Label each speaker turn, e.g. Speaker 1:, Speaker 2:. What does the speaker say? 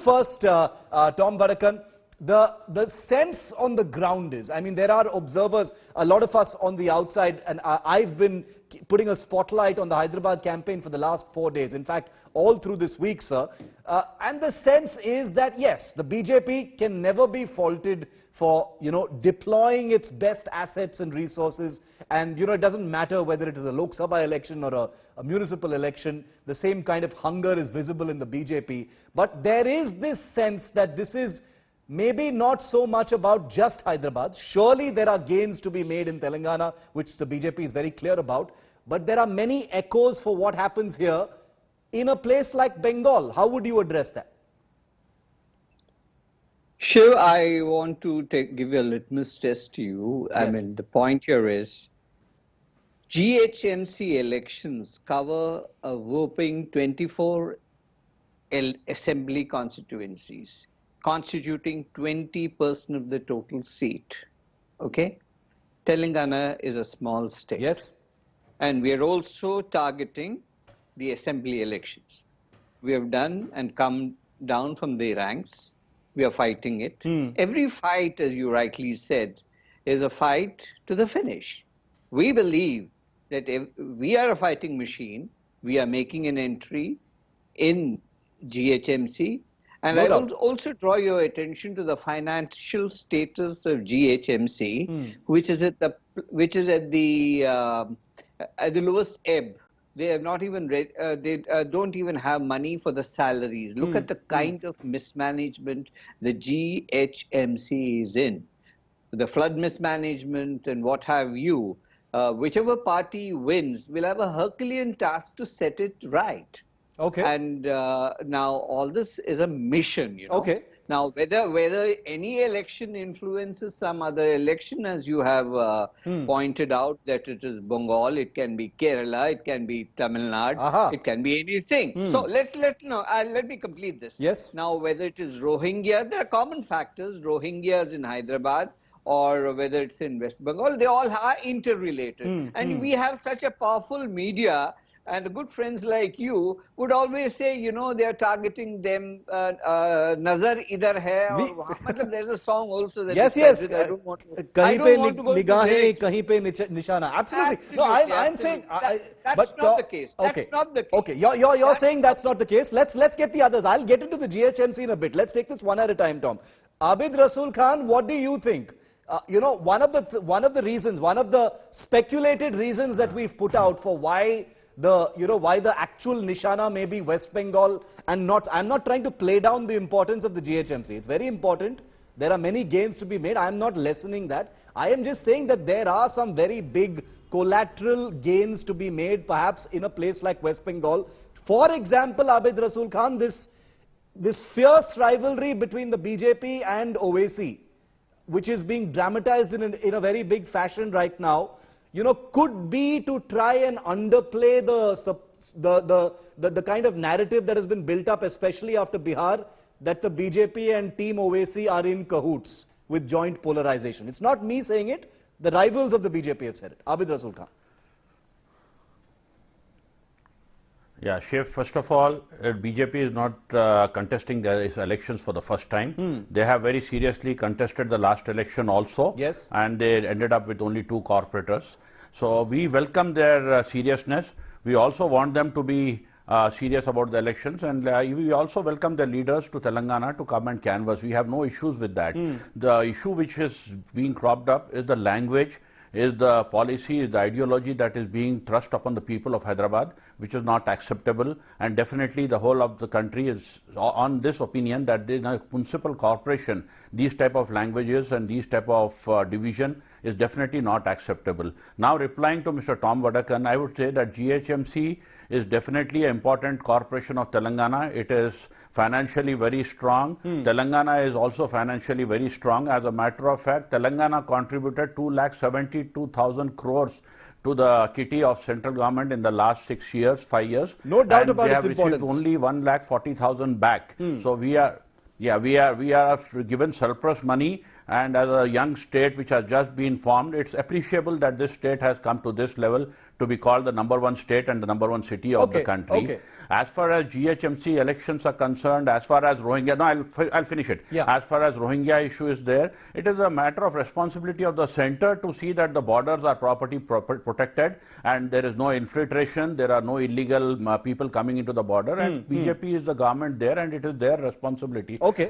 Speaker 1: first, Tom Vadakkan. The sense on the ground is, I mean, there are observers, a lot of us on the outside, and I've been putting a spotlight on the Hyderabad campaign for the last 4 days. In fact, all through this week, sir. And the sense is that, yes, the BJP can never be faulted for, deploying its best assets and resources. And, it doesn't matter whether it is a Lok Sabha election or a municipal election. The same kind of hunger is visible in the BJP. But there is this sense that this is maybe not so much about just Hyderabad. Surely there are gains to be made in Telangana, which the BJP is very clear about. But there are many echoes for what happens here in a place like Bengal. How would you address that?
Speaker 2: Shiv, I want to give a litmus test to you.
Speaker 1: Yes.
Speaker 2: I mean, the point here is GHMC elections cover a whopping 24 assembly constituencies, constituting 20% of the total seat. Okay? Telangana is a small state.
Speaker 1: Yes.
Speaker 2: And we are also targeting the assembly elections. We have done and come down from the ranks. We are fighting it. Every fight, as you rightly said, is a fight to the finish. We believe that if we are a fighting machine, we are making an entry in GHMC. And I will also draw your attention to the financial status of GHMC, which is at the lowest ebb. They have not even don't even have money for the salaries. Look at the kind of mismanagement the GHMC is in. The flood mismanagement and what have you. Whichever party wins will have a Herculean task to set it right.
Speaker 1: Okay.
Speaker 2: And now all this is a mission,
Speaker 1: Okay.
Speaker 2: Now, whether any election influences some other election, as you have pointed out, that it is Bengal, it can be Kerala, it can be Tamil Nadu, it can be anything. So let me complete this.
Speaker 1: Yes.
Speaker 2: Now, whether it is Rohingya, there are common factors. Rohingyas in Hyderabad, or whether it's in West Bengal, they all are interrelated. And we have such a powerful media. And good friends like you would always say, they are targeting them, Nazar idhar hai. There's a song also that
Speaker 1: yes.
Speaker 2: I don't want to go into
Speaker 1: Nigahein, kahin pe nishana. Absolutely. No, I'm saying
Speaker 2: that's not the case. That's not the case.
Speaker 1: Okay, you're saying that's not the case. Let's get the others. I'll get into the GHMC in a bit. Let's take this one at a time, Tom. Abid Rasool Khan, what do you think? One of the reasons, one of the speculated reasons that we've put out for why the actual Nishana may be West Bengal and not, I'm not trying to play down the importance of the GHMC. It's very important. There are many gains to be made. I'm not lessening that. I am just saying that there are some very big collateral gains to be made, perhaps in a place like West Bengal. For example, Abid Rasool Khan, this fierce rivalry between the BJP and OAC, which is being dramatized in a very big fashion right now, could be to try and underplay the kind of narrative that has been built up, especially after Bihar, that the BJP and Team OAC are in cahoots with joint polarization. It's not me saying it. The rivals of the BJP have said it. Abid Rasool Khan.
Speaker 3: Yeah, Shiv, first of all, BJP is not contesting their elections for the first time. They have very seriously contested the last election also.
Speaker 1: Yes. And
Speaker 3: they ended up with only 2 corporators. So we welcome their seriousness. We also want them to be serious about the elections, and we also welcome the leaders to Telangana to come and canvass. We have no issues with that. The issue which is being cropped up is the language, is the policy, is the ideology that is being thrust upon the people of Hyderabad, which is not acceptable. And definitely the whole of the country is on this opinion that in a municipal corporation, these type of languages and these type of division is definitely not acceptable. Now, replying to Mr. Tom Vadakkan, I would say that GHMC is definitely an important corporation of Telangana. It is financially very strong. Telangana is also financially very strong. As a matter of fact, Telangana contributed 2,72,000 crores to the kitty of central government in the last 5 years.
Speaker 1: No doubt about its importance.
Speaker 3: They have received only 1,40,000 back. So we are given surplus money, and as a young state which has just been formed, it's appreciable that this state has come to this level to be called the #1 state and the #1 city of the country.
Speaker 1: Okay.
Speaker 3: As far as GHMC elections are concerned, as far as Rohingya, no, I'll finish it.
Speaker 1: Yeah.
Speaker 3: As far as Rohingya issue is there, it is a matter of responsibility of the center to see that the borders are properly protected and there is no infiltration, there are no illegal people coming into the border, and BJP is the government there and it is their responsibility.
Speaker 1: Okay.